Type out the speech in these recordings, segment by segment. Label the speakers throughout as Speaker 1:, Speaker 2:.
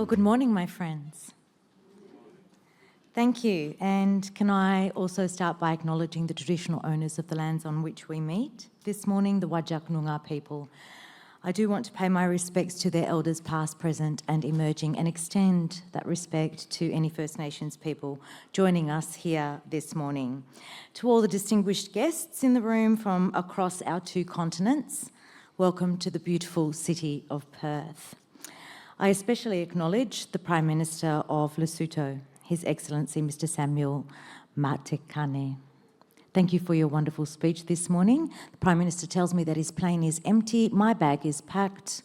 Speaker 1: Well, good morning, my friends. Thank you. And can I also start by acknowledging the traditional owners of the lands on which we meet this morning, the Whadjuk Noongar people. I do want to pay my respects to their elders past, present and emerging, and extend that respect to any First Nations people joining us here this morning. To all the distinguished guests in the room from across our two continents, welcome to the beautiful city of Perth. I especially acknowledge the Prime Minister of Lesotho, His Excellency Mr. Samuel Matekane. Thank you for your wonderful speech this morning. The Prime Minister tells me that his plane is empty, my bag is packed.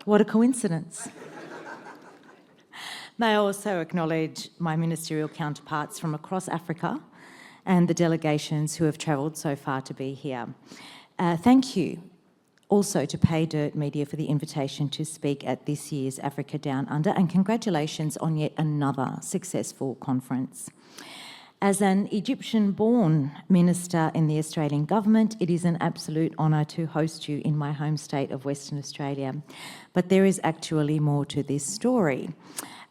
Speaker 1: What a coincidence. May I also acknowledge my ministerial counterparts from across Africa and the delegations who have travelled so far to be here. Thank you also to Pay Dirt Media for the invitation to speak at this year's Africa Down Under, and congratulations on yet another successful conference. As an Egyptian-born minister in the Australian government, it is an absolute honour to host you in my home state of Western Australia. But there is actually more to this story.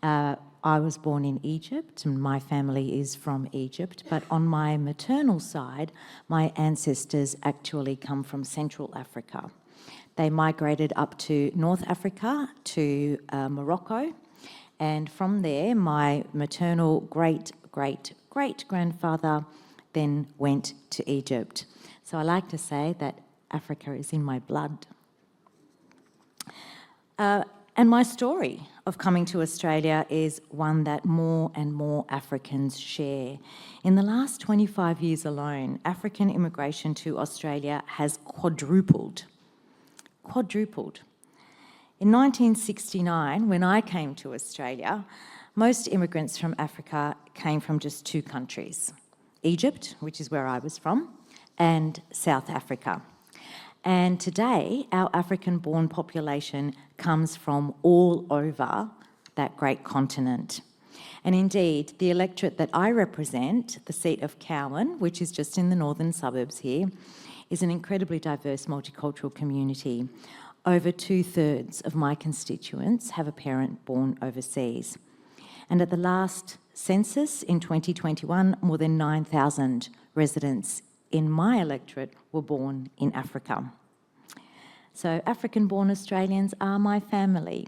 Speaker 1: I was born in Egypt and my family is from Egypt, but on my maternal side, my ancestors actually come from Central Africa. They migrated up to North Africa, to Morocco, and from there my maternal great-great-great-grandfather then went to Egypt. So I like to say that Africa is in my blood. And my story of coming to Australia is one that more and more Africans share. In the last 25 years alone, African immigration to Australia has quadrupled. In 1969, when I came to Australia, most immigrants from Africa came from just two countries, Egypt, which is where I was from, and South Africa. And today, our African-born population comes from all over that great continent. And indeed, the electorate that I represent, the seat of Cowan, which is just in the northern suburbs here, is an incredibly diverse multicultural community. Over 2/3 of my constituents have a parent born overseas. And at the last census in 2021, more than 9,000 residents in my electorate were born in Africa. So African-born Australians are my family.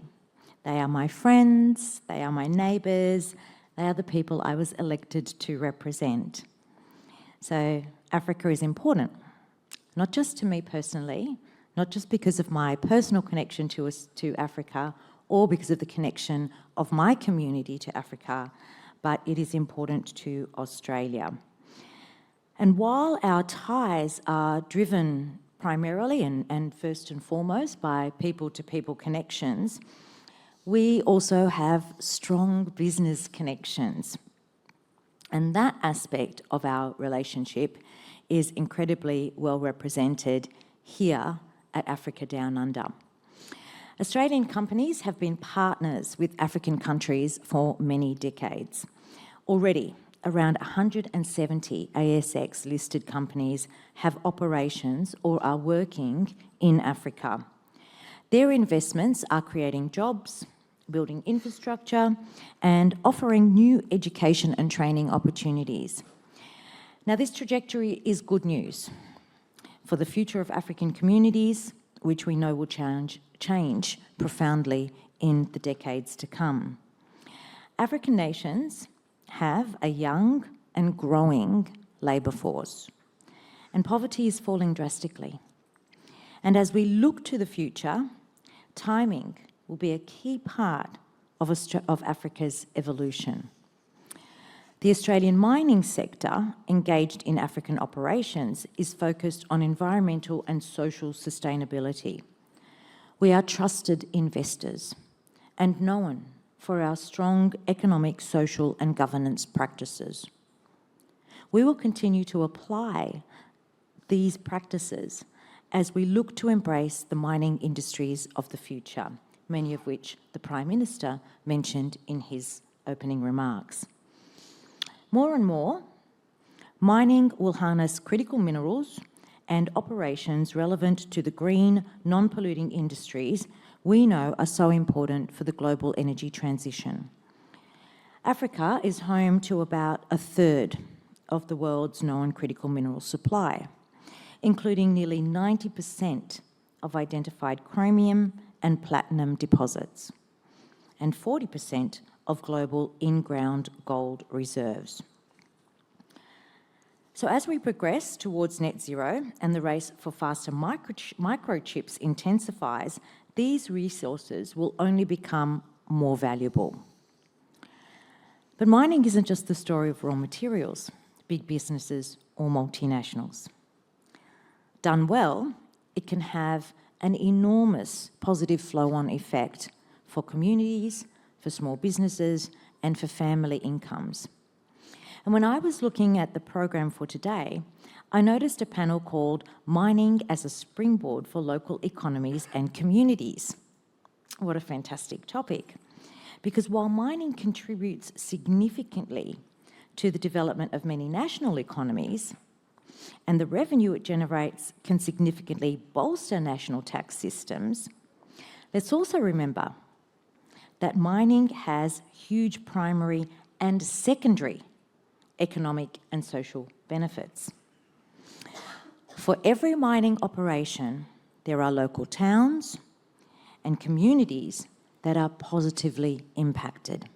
Speaker 1: They are my friends, they are my neighbours, they are the people I was elected to represent. So Africa is important, not just to me personally, not just because of my personal connection to Africa or because of the connection of my community to Africa, but it is important to Australia. And while our ties are driven primarily and first and foremost by people-to-people connections, we also have strong business connections. And that aspect of our relationship is incredibly well represented here at Africa Down Under. Australian companies have been partners with African countries for many decades. Already, around 170 ASX-listed companies have operations or are working in Africa. Their investments are creating jobs, building infrastructure, and offering new education and training opportunities. Now, this trajectory is good news for the future of African communities, which we know will change profoundly in the decades to come. African nations have a young and growing labour force, and poverty is falling drastically. And as we look to the future, timing will be a key part of Africa's evolution. The Australian mining sector, engaged in African operations, is focused on environmental and social sustainability. We are trusted investors and known for our strong economic, social and governance practices. We will continue to apply these practices as we look to embrace the mining industries of the future, many of which the Prime Minister mentioned in his opening remarks. More and more, mining will harness critical minerals and operations relevant to the green, non-polluting industries we know are so important for the global energy transition. Africa is home to about a third of the world's known critical mineral supply, including nearly 90% of identified chromium and platinum deposits, and 40% of global in-ground gold reserves. So as we progress towards net zero and the race for faster microchips intensifies, these resources will only become more valuable. But mining isn't just the story of raw materials, big businesses or multinationals. Done well, it can have an enormous positive flow-on effect for communities, for small businesses, and for family incomes. And when I was looking at the program for today, I noticed a panel called Mining as a Springboard for Local Economies and Communities. What a fantastic topic. Because while mining contributes significantly to the development of many national economies, and the revenue it generates can significantly bolster national tax systems, let's also remember that mining has huge primary and secondary economic and social benefits. For every mining operation, there are local towns and communities that are positively impacted.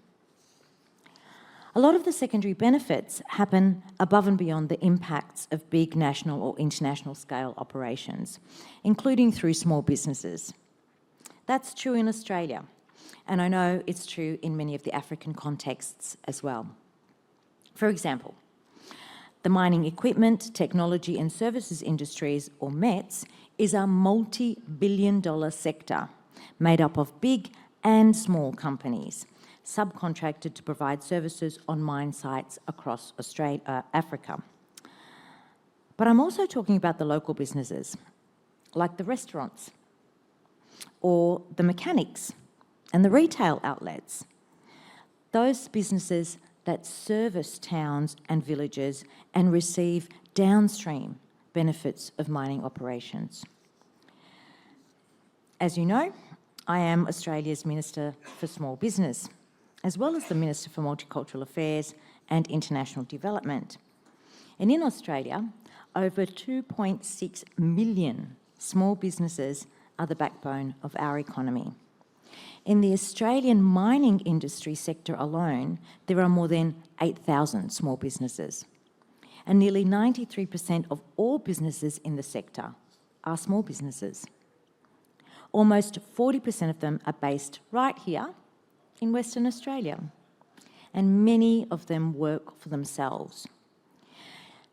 Speaker 1: A lot of the secondary benefits happen above and beyond the impacts of big national or international scale operations, including through small businesses. That's true in Australia, and I know it's true in many of the African contexts as well. For example, the mining equipment, technology and services industries, or METS, is a multi-billion-dollar sector made up of big and small companies, subcontracted to provide services on mine sites across Africa. But I'm also talking about the local businesses, like the restaurants, or the mechanics and the retail outlets. Those businesses that service towns and villages and receive downstream benefits of mining operations. As you know, I am Australia's Minister for Small Business, as well as the Minister for Multicultural Affairs and International Development. And in Australia, over 2.6 million small businesses are the backbone of our economy. In the Australian mining industry sector alone, there are more than 8,000 small businesses, and nearly 93% of all businesses in the sector are small businesses. Almost 40% of them are based right here in Western Australia, and many of them work for themselves.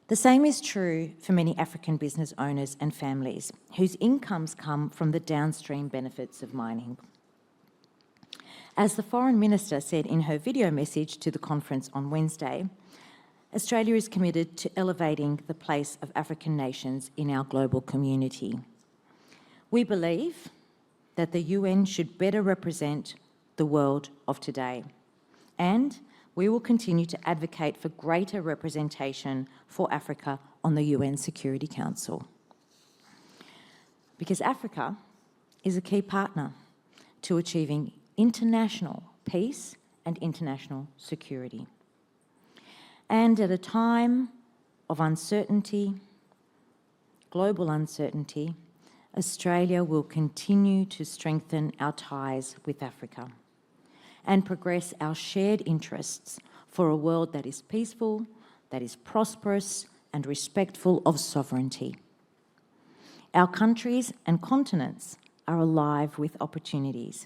Speaker 1: The same is true for many African business owners and families whose incomes come from the downstream benefits of mining. As the Foreign Minister said in her video message to the conference on Wednesday, Australia is committed to elevating the place of African nations in our global community. We believe that the UN should better represent the world of today, and we will continue to advocate for greater representation for Africa on the UN Security Council. Because Africa is a key partner to achieving international peace and international security. And at a time of uncertainty, global uncertainty, Australia will continue to strengthen our ties with Africa and progress our shared interests for a world that is peaceful, that is prosperous and respectful of sovereignty. Our countries and continents are alive with opportunities,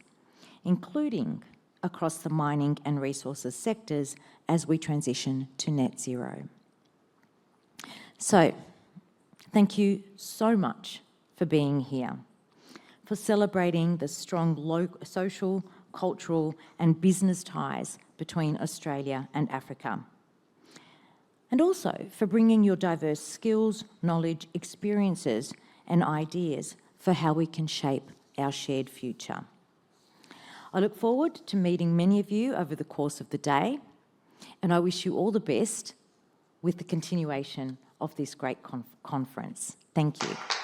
Speaker 1: including across the mining and resources sectors as we transition to net zero. So, thank you so much for being here, for celebrating the strong local, social, cultural and business ties between Australia and Africa. And also for bringing your diverse skills, knowledge, experiences and ideas for how we can shape our shared future. I look forward to meeting many of you over the course of the day, and I wish you all the best with the continuation of this great conference. Thank you.